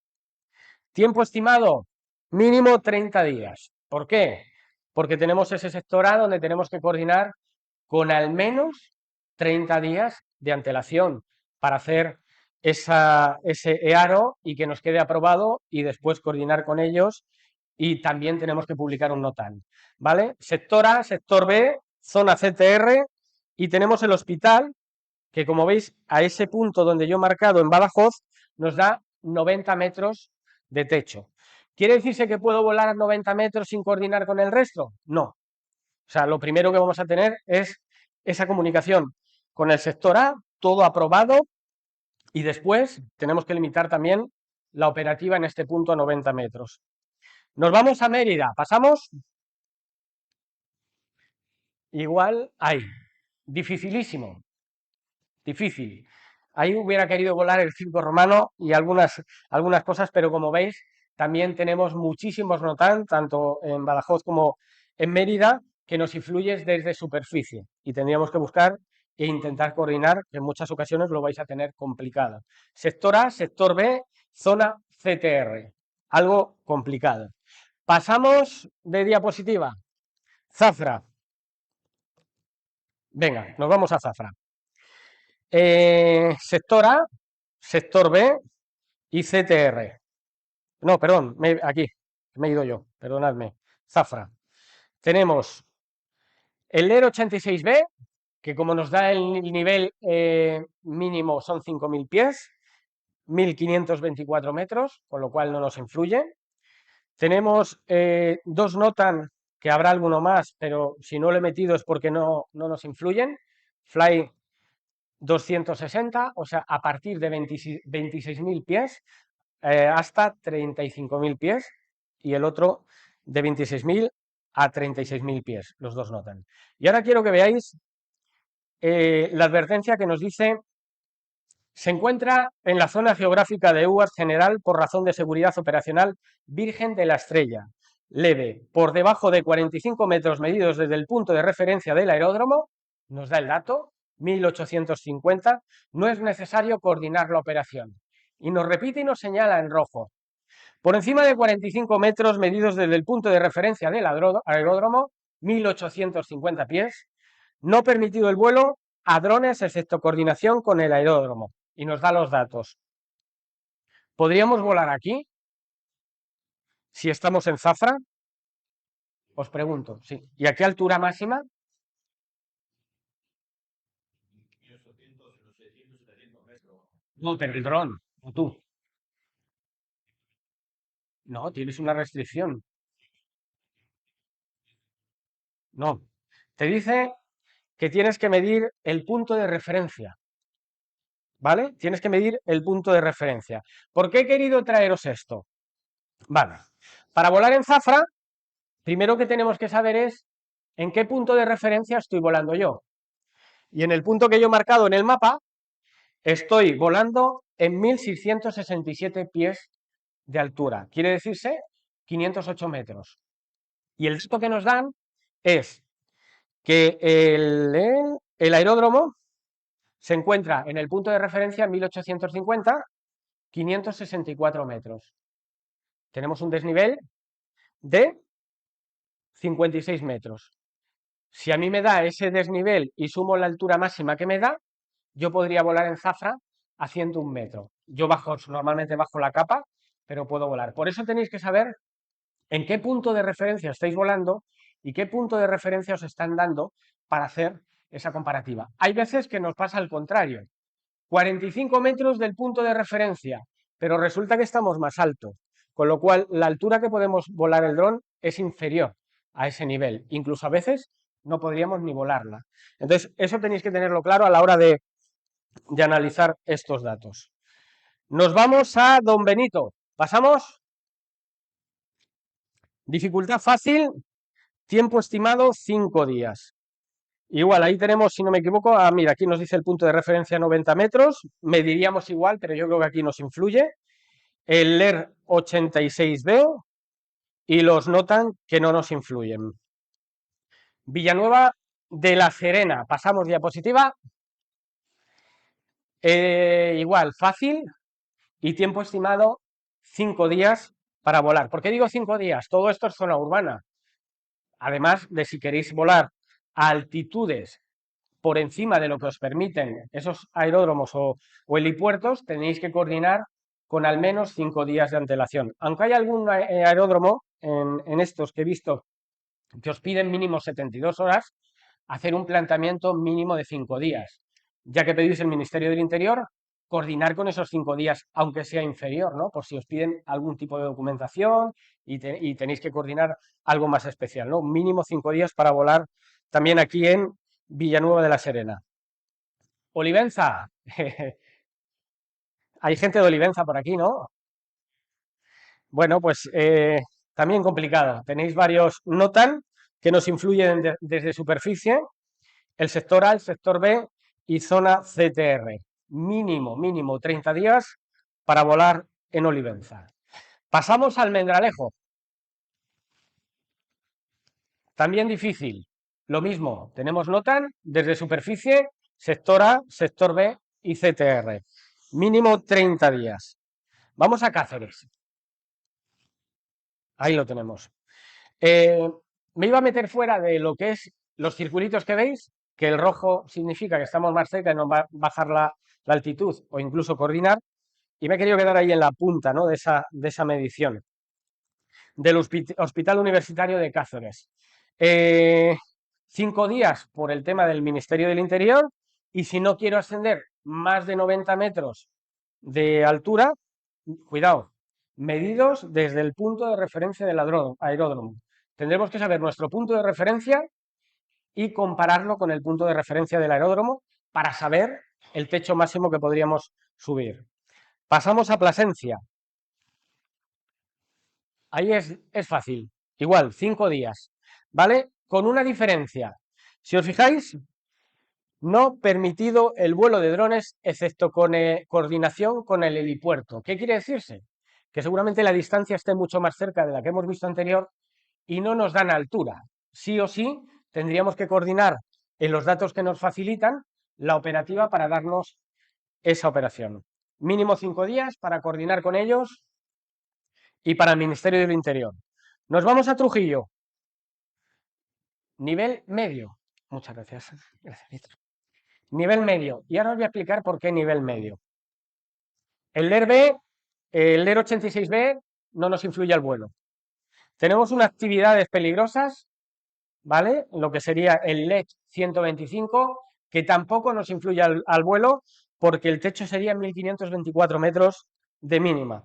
Tiempo estimado, mínimo 30 días. ¿Por qué? Porque tenemos ese sector A donde tenemos que coordinar con al menos 30 días de antelación para hacer ese EARO y que nos quede aprobado y después coordinar con ellos y también tenemos que publicar un NOTAN, ¿vale? Sector A, sector B, zona CTR y tenemos el hospital que como veis a ese punto donde yo he marcado en Badajoz nos da 90 metros de techo. ¿Quiere decirse que puedo volar a 90 metros sin coordinar con el resto? No. O sea, lo primero que vamos a tener es esa comunicación con el sector A, todo aprobado, y después tenemos que limitar también la operativa en este punto a 90 metros. Nos vamos a Mérida, pasamos. Igual ahí, dificilísimo, difícil. Ahí hubiera querido volar el circo romano y algunas cosas, pero como veis, también tenemos muchísimos NOTAN, tanto en Badajoz como en Mérida, que nos influyen desde superficie y tendríamos que buscar e intentar coordinar, que en muchas ocasiones lo vais a tener complicado. Sector A, sector B, zona CTR. Algo complicado. Pasamos de diapositiva. Zafra. Venga, nos vamos a Zafra. Sector A, sector B y CTR. No, perdón, aquí, me he ido yo, perdonadme. Zafra. Tenemos El LER 86B, que como nos da el nivel mínimo son 5.000 pies, 1.524 metros, con lo cual no nos influye. Tenemos dos NOTAM, que habrá alguno más, pero si no lo he metido es porque no nos influyen. Fly 260, o sea, a partir de 26.000 pies hasta 35.000 pies, y el otro de 26.000 a 36.000 pies, los dos NOTAM. Y ahora quiero que veáis la advertencia que nos dice: se encuentra en la zona geográfica de EUAS general por razón de seguridad operacional Virgen de la Estrella, leve, por debajo de 45 metros medidos desde el punto de referencia del aeródromo, nos da el dato, 1850, no es necesario coordinar la operación. Y nos repite y nos señala en rojo: por encima de 45 metros medidos desde el punto de referencia del aeródromo, 1850 pies, no permitido el vuelo a drones excepto coordinación con el aeródromo. Y nos da los datos. ¿Podríamos volar aquí si estamos en Zafra? Os pregunto, sí. ¿Y a qué altura máxima? No, pero el dron, o tú. No, tienes una restricción. No. Te dice que tienes que medir el punto de referencia, ¿vale? Tienes que medir el punto de referencia. ¿Por qué he querido traeros esto? Vale. Para volar en Zafra, primero que tenemos que saber es en qué punto de referencia estoy volando yo. Y en el punto que yo he marcado en el mapa, estoy volando en 1.667 pies de altura. Quiere decirse 508 metros. Y el dato que nos dan es que el aeródromo se encuentra en el punto de referencia 1850, 564 metros. Tenemos un desnivel de 56 metros. Si a mí me da ese desnivel y sumo la altura máxima que me da, yo podría volar en Zafra a 101 metros. Yo normalmente bajo la capa, pero puedo volar. Por eso tenéis que saber en qué punto de referencia estáis volando y qué punto de referencia os están dando para hacer esa comparativa. Hay veces que nos pasa al contrario. 45 metros del punto de referencia, pero resulta que estamos más alto, con lo cual la altura que podemos volar el dron es inferior a ese nivel. Incluso a veces no podríamos ni volarla. Entonces, eso tenéis que tenerlo claro a la hora de analizar estos datos. Nos vamos a Don Benito. ¿Pasamos? Dificultad fácil, tiempo estimado 5 días. Igual, ahí tenemos, si no me equivoco, mira, aquí nos dice el punto de referencia 90 metros, mediríamos igual, pero yo creo que aquí nos influye. El LER 86B y los NOTAM que no nos influyen. Villanueva de la Serena, pasamos diapositiva. Igual, fácil y tiempo estimado 5 días para volar. ¿Por qué digo 5 días? Todo esto es zona urbana. Además de si queréis volar a altitudes por encima de lo que os permiten esos aeródromos o helipuertos, tenéis que coordinar con al menos 5 días de antelación. Aunque hay algún aeródromo en estos que he visto que os piden mínimo 72 horas, hacer un planteamiento mínimo de 5 días. Ya que pedís el Ministerio del Interior, coordinar con esos 5 días, aunque sea inferior, ¿no? Por si os piden algún tipo de documentación y tenéis que coordinar algo más especial, ¿no? Mínimo 5 días para volar también aquí en Villanueva de la Serena. Olivenza. Hay gente de Olivenza por aquí, ¿no? Bueno, pues también complicado. Tenéis varios NOTAM que nos influyen desde superficie, el sector A, el sector B y zona CTR. Mínimo 30 días para volar en Olivenza. Pasamos al Almendralejo. También difícil. Lo mismo, tenemos NOTAM desde superficie, sector A, sector B y CTR. Mínimo 30 días. Vamos a Cáceres. Ahí lo tenemos. Me iba a meter fuera de lo que es los circulitos que veis, que el rojo significa que estamos más cerca y nos va a bajar la altitud o incluso coordinar, y me he querido quedar ahí en la punta, ¿no?, de esa medición del Hospital Universitario de Cáceres. 5 días por el tema del Ministerio del Interior, y si no quiero ascender más de 90 metros de altura, cuidado, medidos desde el punto de referencia del aeródromo. Tendremos que saber nuestro punto de referencia y compararlo con el punto de referencia del aeródromo para saber el techo máximo que podríamos subir. Pasamos a Plasencia. Ahí es fácil. Igual, 5 días. ¿Vale? Con una diferencia. Si os fijáis, no permitido el vuelo de drones, excepto con coordinación con el helipuerto. ¿Qué quiere decirse? Que seguramente la distancia esté mucho más cerca de la que hemos visto anterior y no nos dan altura. Sí o sí, tendríamos que coordinar en los datos que nos facilitan la operativa para darnos esa operación. Mínimo 5 días para coordinar con ellos y para el Ministerio del Interior. Nos vamos a Trujillo. Nivel medio. Muchas gracias. Gracias. Nivel medio. Y ahora os voy a explicar por qué nivel medio. El LER B, el LER 86B no nos influye al vuelo. Tenemos unas actividades peligrosas, ¿vale? Lo que sería el LED 125, que tampoco nos influye al vuelo, porque el techo sería 1524 metros de mínima.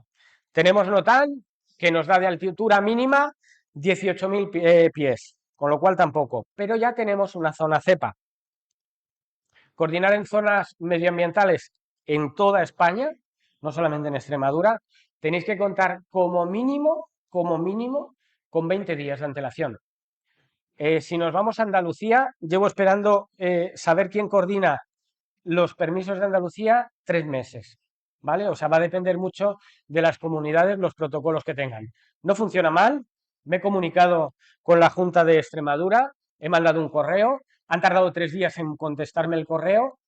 Tenemos NOTAN, que nos da de altura mínima 18.000 pies, con lo cual tampoco. Pero ya tenemos una zona cepa. Coordinar en zonas medioambientales en toda España, no solamente en Extremadura, tenéis que contar como mínimo, con 20 días de antelación. Si nos vamos a Andalucía, llevo esperando saber quién coordina los permisos de Andalucía 3 meses, ¿vale? O sea, va a depender mucho de las comunidades, los protocolos que tengan. No funciona mal, me he comunicado con la Junta de Extremadura, he mandado un correo, han tardado 3 días en contestarme el correo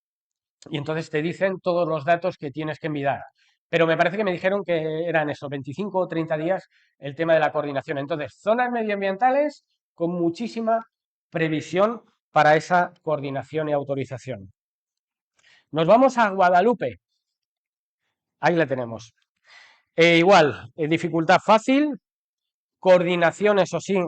y entonces te dicen todos los datos que tienes que enviar. Pero me parece que me dijeron que eran eso, 25 o 30 días el tema de la coordinación. Entonces, zonas medioambientales con muchísima previsión para esa coordinación y autorización. Nos vamos a Guadalupe. Ahí la tenemos. Igual, dificultad fácil, coordinación, eso sí,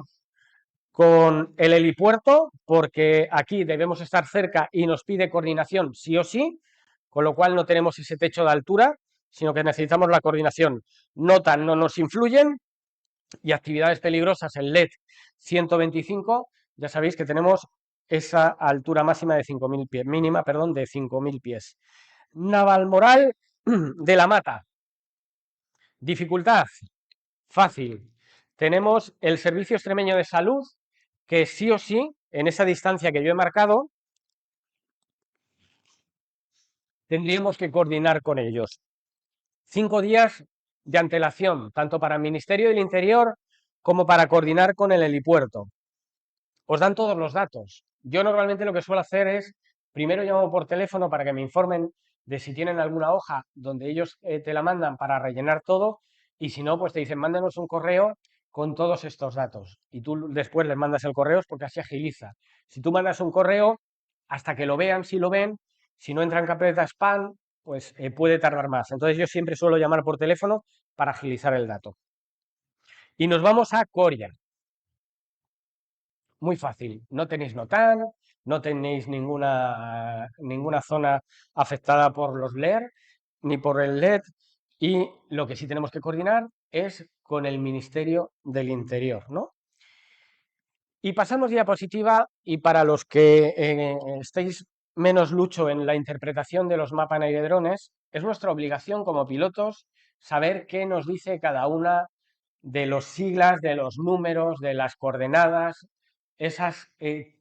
con el helipuerto, porque aquí debemos estar cerca y nos pide coordinación sí o sí, con lo cual no tenemos ese techo de altura, sino que necesitamos la coordinación. NOTAN no nos influyen y actividades peligrosas, el LED 125, ya sabéis que tenemos esa altura máxima de 5.000 pies, mínima, perdón, de 5.000 pies. Navalmoral de la Mata. Dificultad fácil. Tenemos el Servicio Extremeño de Salud, que sí o sí, en esa distancia que yo he marcado, tendríamos que coordinar con ellos. 5 días de antelación, tanto para el Ministerio del Interior como para coordinar con el helipuerto. Os dan todos los datos. Yo normalmente lo que suelo hacer es, primero llamo por teléfono para que me informen de si tienen alguna hoja donde ellos te la mandan para rellenar todo, y si no, pues te dicen, mándanos un correo con todos estos datos. Y tú después les mandas el correo porque así agiliza. Si tú mandas un correo, hasta que lo vean, si lo ven, si no entra en carpeta spam, pues puede tardar más. Entonces yo siempre suelo llamar por teléfono para agilizar el dato. Y nos vamos a Coria. Muy fácil, no tenéis NOTAN, no tenéis ninguna zona afectada por los LER ni por el LED, y lo que sí tenemos que coordinar es con el Ministerio del Interior, ¿no? Y pasamos diapositiva, y para los que estéis menos lucho en la interpretación de los mapas aire drones, es nuestra obligación como pilotos saber qué nos dice cada una de los siglas, de los números, de las coordenadas, esas,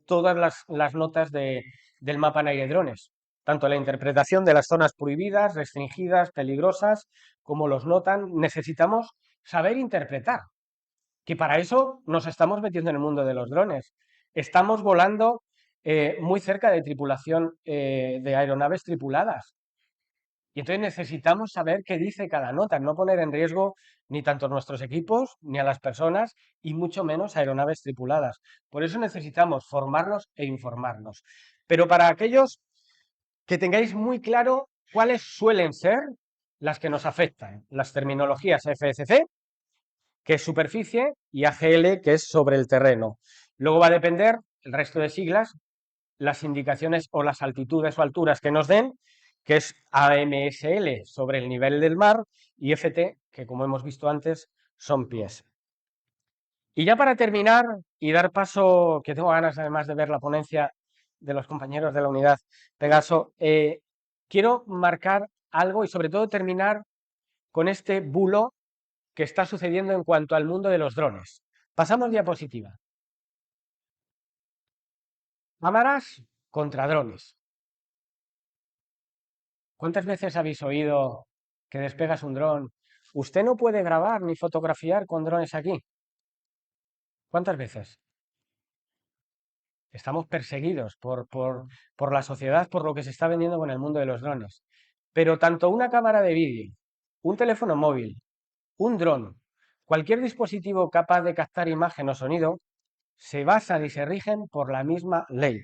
todas las notas del mapa en aire drones, tanto la interpretación de las zonas prohibidas, restringidas, peligrosas, como los notan. Necesitamos saber interpretar, que para eso nos estamos metiendo en el mundo de los drones. Estamos volando muy cerca de tripulación de aeronaves tripuladas. Y entonces necesitamos saber qué dice cada nota, no poner en riesgo ni tanto nuestros equipos ni a las personas, y mucho menos aeronaves tripuladas. Por eso necesitamos formarnos e informarnos. Pero para aquellos que tengáis muy claro cuáles suelen ser las que nos afectan, las terminologías FSC, que es superficie, y AGL, que es sobre el terreno. Luego va a depender el resto de siglas, las indicaciones o las altitudes o alturas que nos den, que es AMSL sobre el nivel del mar y FT, que como hemos visto antes, son pies. Y ya para terminar y dar paso, que tengo ganas además de ver la ponencia de los compañeros de la unidad Pegaso, quiero marcar algo y sobre todo terminar con este bulo que está sucediendo en cuanto al mundo de los drones. Pasamos diapositiva. Cámaras contra drones. ¿Cuántas veces habéis oído que despegas un dron? Usted no puede grabar ni fotografiar con drones aquí. ¿Cuántas veces? Estamos perseguidos por la sociedad, por lo que se está vendiendo con el mundo de los drones. Pero tanto una cámara de vídeo, un teléfono móvil, un dron, cualquier dispositivo capaz de captar imagen o sonido, se basan y se rigen por la misma ley.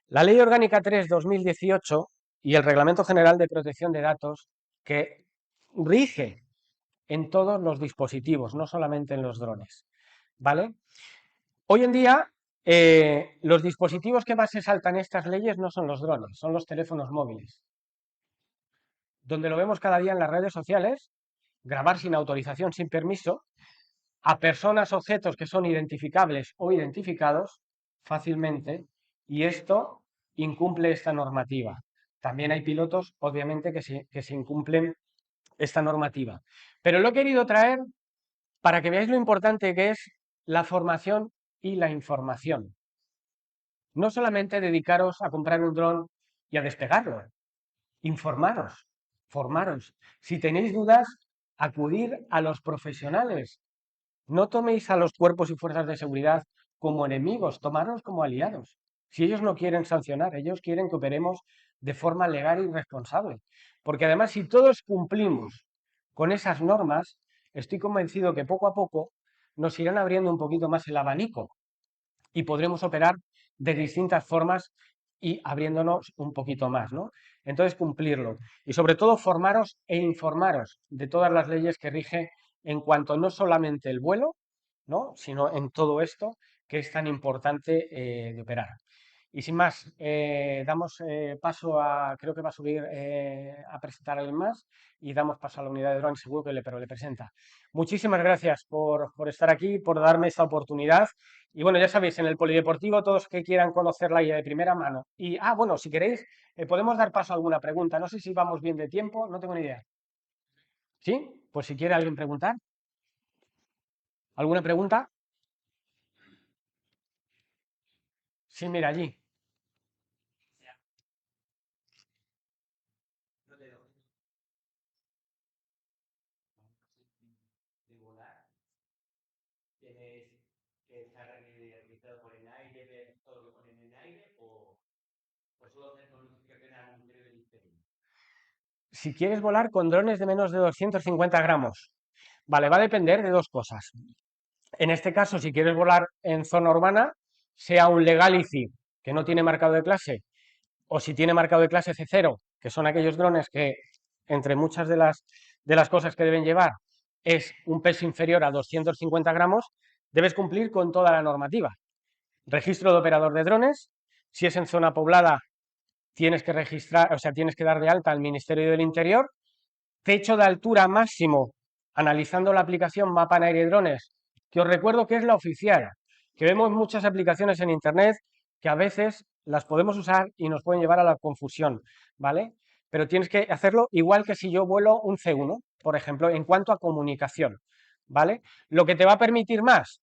La Ley Orgánica 3/2018 y el Reglamento General de Protección de Datos que rige en todos los dispositivos, no solamente en los drones. ¿Vale? Hoy en día, los dispositivos que más se saltan estas leyes no son los drones, son los teléfonos móviles. Donde lo vemos cada día en las redes sociales, grabar sin autorización, sin permiso, a personas, objetos que son identificables o identificados fácilmente, y esto incumple esta normativa. También hay pilotos, obviamente, que se incumplen esta normativa. Pero lo he querido traer para que veáis lo importante que es la formación y la información. No solamente dedicaros a comprar un dron y a despegarlo, informaros, formaros. Si tenéis dudas, acudir a los profesionales. No toméis a los cuerpos y fuerzas de seguridad como enemigos, tomarlos como aliados. Si ellos no quieren sancionar, ellos quieren que operemos de forma legal y responsable. Porque además, si todos cumplimos con esas normas, estoy convencido que poco a poco nos irán abriendo un poquito más el abanico y podremos operar de distintas formas y abriéndonos un poquito más, ¿no? Entonces, cumplirlo. Y sobre todo, formaros e informaros de todas las leyes que rige en cuanto no solamente el vuelo, ¿no? Sino en todo esto que es tan importante de operar. Y sin más, damos paso a, creo que va a subir a presentar a alguien más y damos paso a la unidad de drones, seguro que pero le presenta. Muchísimas gracias por estar aquí, por darme esta oportunidad. Y bueno, ya sabéis, en el polideportivo, todos que quieran conocer la guía de primera mano. Y, bueno, si queréis, podemos dar paso a alguna pregunta. No sé si vamos bien de tiempo, no tengo ni idea. ¿Sí? Pues si quiere alguien preguntar. ¿Alguna pregunta? Sí, mira, allí. Tienes que estar realizado por el aire, ver todo lo que ponen en el aire o solo hacer con que tengan un nivel diferente. Si quieres volar con drones de menos de 250 gramos, vale, va a depender de dos cosas. En este caso, si quieres volar en zona urbana, sea un Legacy que no tiene marcado de clase, o si tiene marcado de clase C0, que son aquellos drones que, entre muchas de las cosas que deben llevar, es un peso inferior a 250 gramos, debes cumplir con toda la normativa. Registro de operador de drones, si es en zona poblada, tienes que registrar, o sea, tienes que dar de alta al Ministerio del Interior. Techo de altura máximo, analizando la aplicación Mapa en Aire y Drones, que os recuerdo que es la oficial, que vemos muchas aplicaciones en Internet que a veces las podemos usar y nos pueden llevar a la confusión, ¿vale? Pero tienes que hacerlo igual que si yo vuelo un C1, por ejemplo, en cuanto a comunicación, ¿vale? Lo que te va a permitir más,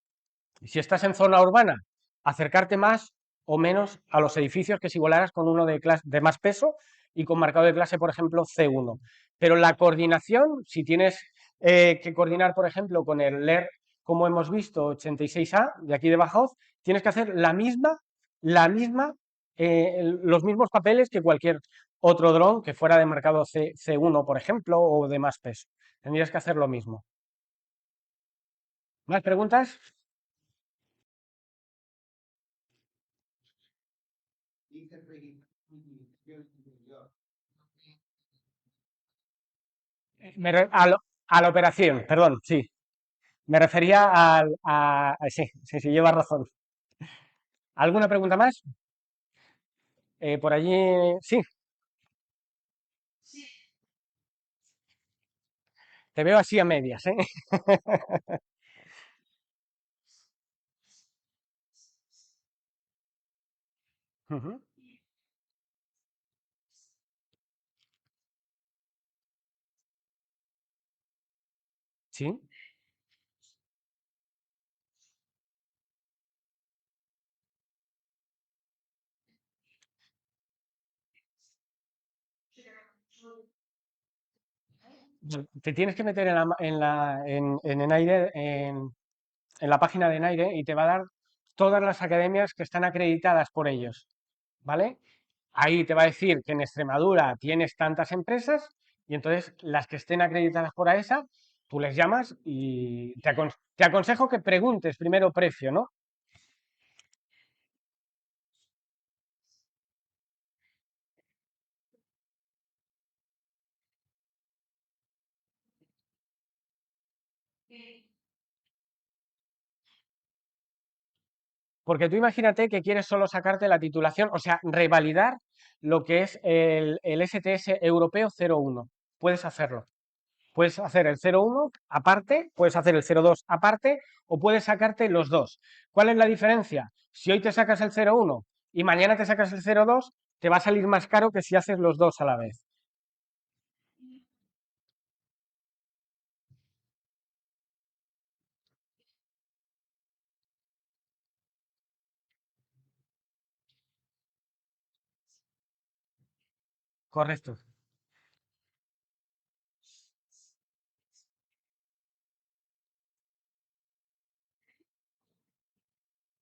si estás en zona urbana, acercarte más o menos a los edificios que si volaras con uno de más peso y con marcado de clase, por ejemplo, C1. Pero la coordinación, si tienes que coordinar, por ejemplo, con el LER, como hemos visto, 86A, de aquí de Badajoz, tienes que hacer los mismos papeles que cualquier otro dron que fuera de marcado C1, por ejemplo, o de más peso. Tendrías que hacer lo mismo. ¿Más preguntas? A la operación, perdón, sí. Me refería sí, lleva razón. ¿Alguna pregunta más? Por allí, sí, te veo así a medias, ¿eh? Ujú. Sí. Te tienes que meter en Enaire, en la página de Enaire y te va a dar todas las academias que están acreditadas por ellos, ¿vale? Ahí te va a decir que en Extremadura tienes tantas empresas y entonces las que estén acreditadas por AESA, tú les llamas y te aconsejo que preguntes primero precio, ¿no? Porque tú imagínate que quieres solo sacarte la titulación, o sea, revalidar lo que es el STS europeo 01. Puedes hacerlo. Puedes hacer el 01 aparte, puedes hacer el 02 aparte o puedes sacarte los dos. ¿Cuál es la diferencia? Si hoy te sacas el 01 y mañana te sacas el 02, te va a salir más caro que si haces los dos a la vez. Correcto.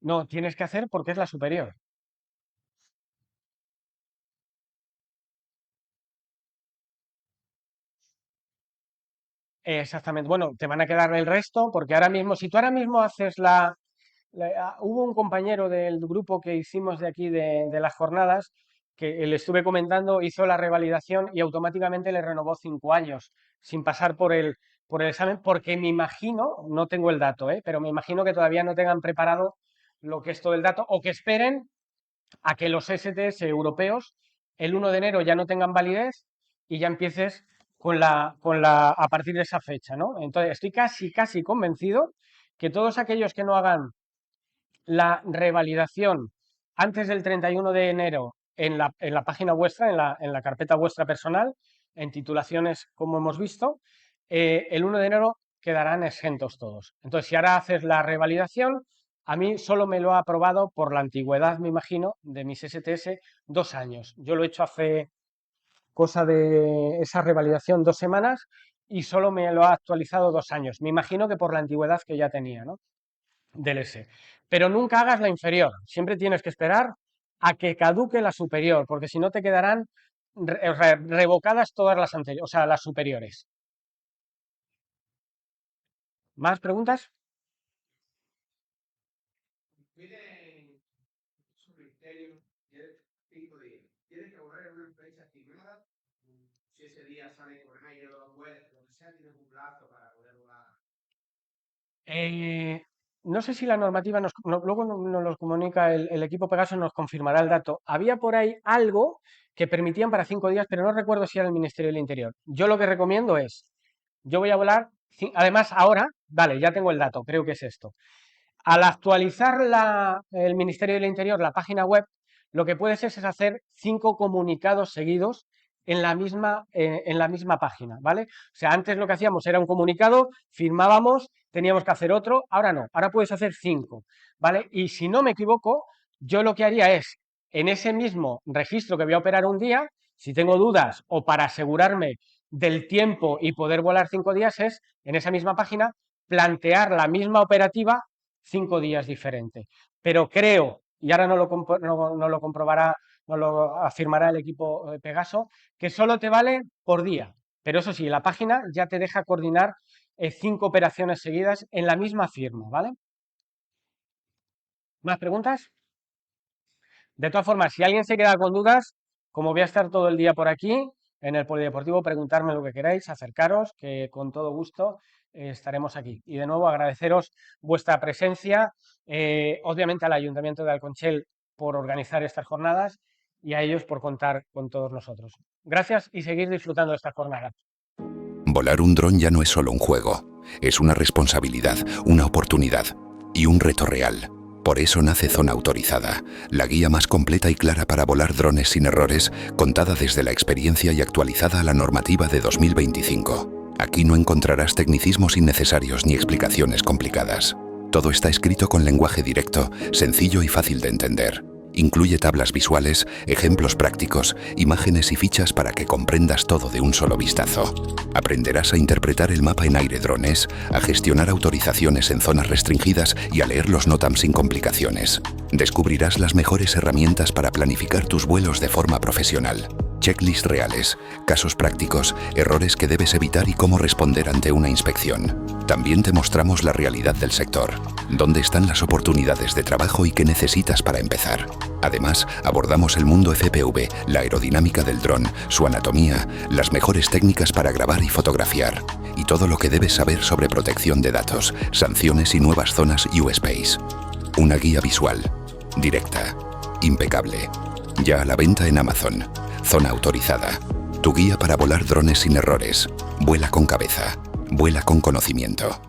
No, tienes que hacer porque es la superior. Exactamente. Bueno, te van a quedar el resto porque ahora mismo, si tú ahora mismo haces hubo un compañero del grupo que hicimos de aquí de las jornadas que le estuve comentando, hizo la revalidación y automáticamente le renovó 5 años sin pasar por el examen, porque me imagino, no tengo el dato, pero me imagino que todavía no tengan preparado lo que es todo el dato o que esperen a que los STS europeos el 1 de enero ya no tengan validez y ya empieces a partir de esa fecha, ¿no? Entonces, estoy casi, casi convencido que todos aquellos que no hagan la revalidación antes del 31 de enero en la página vuestra, en la carpeta vuestra personal, en titulaciones, como hemos visto, el 1 de enero quedarán exentos todos. Entonces, si ahora haces la revalidación, a mí solo me lo ha aprobado por la antigüedad, me imagino, de mis STS 2 años. Yo lo he hecho hace cosa de esa revalidación 2 semanas y solo me lo ha actualizado 2 años. Me imagino que por la antigüedad que ya tenía, ¿no? Del S. Pero nunca hagas la inferior. Siempre tienes que esperar a que caduque la superior, porque si no te quedarán revocadas todas las anteriores, o sea, las superiores. ¿Más preguntas? Eh, no sé si la normativa luego nos lo comunica el equipo Pegaso, nos confirmará el dato. Había por ahí algo que permitían para 5 días, pero no recuerdo si era el Ministerio del Interior. Yo lo que recomiendo es, yo voy a volar, además ahora, vale, ya tengo el dato, creo que es esto. Al actualizar el Ministerio del Interior, la página web, lo que puedes es hacer 5 comunicados seguidos en la misma página, ¿vale? O sea, antes lo que hacíamos era un comunicado, firmábamos, teníamos que hacer otro, ahora no, ahora puedes hacer 5, ¿vale? Y si no me equivoco, yo lo que haría es, en ese mismo registro que voy a operar un día, si tengo dudas o para asegurarme del tiempo y poder volar 5 días, es en esa misma página plantear la misma operativa 5 días diferentes. Pero creo, y ahora no lo comprobará, no lo afirmará el equipo Pegaso, que solo te vale por día. Pero eso sí, la página ya te deja coordinar 5 operaciones seguidas en la misma firma, ¿vale? ¿Más preguntas? De todas formas, si alguien se queda con dudas, como voy a estar todo el día por aquí, en el polideportivo, preguntarme lo que queráis, acercaros, que con todo gusto estaremos aquí. Y de nuevo agradeceros vuestra presencia, obviamente al Ayuntamiento de Alconchel por organizar estas jornadas y a ellos por contar con todos nosotros. Gracias y seguir disfrutando de estas jornadas. Volar un dron ya no es solo un juego, es una responsabilidad, una oportunidad y un reto real. Por eso nace Zona Autorizada, la guía más completa y clara para volar drones sin errores, contada desde la experiencia y actualizada a la normativa de 2025. Aquí no encontrarás tecnicismos innecesarios ni explicaciones complicadas. Todo está escrito con lenguaje directo, sencillo y fácil de entender. Incluye tablas visuales, ejemplos prácticos, imágenes y fichas para que comprendas todo de un solo vistazo. Aprenderás a interpretar el mapa en aire drones, a gestionar autorizaciones en zonas restringidas y a leer los NOTAM sin complicaciones. Descubrirás las mejores herramientas para planificar tus vuelos de forma profesional. Checklists reales, casos prácticos, errores que debes evitar y cómo responder ante una inspección. También te mostramos la realidad del sector, dónde están las oportunidades de trabajo y qué necesitas para empezar. Además, abordamos el mundo FPV, la aerodinámica del dron, su anatomía, las mejores técnicas para grabar y fotografiar, y todo lo que debes saber sobre protección de datos, sanciones y nuevas zonas U-Space. Una guía visual, directa, impecable. Ya a la venta en Amazon. Zona Autorizada. Tu guía para volar drones sin errores. Vuela con cabeza. Vuela con conocimiento.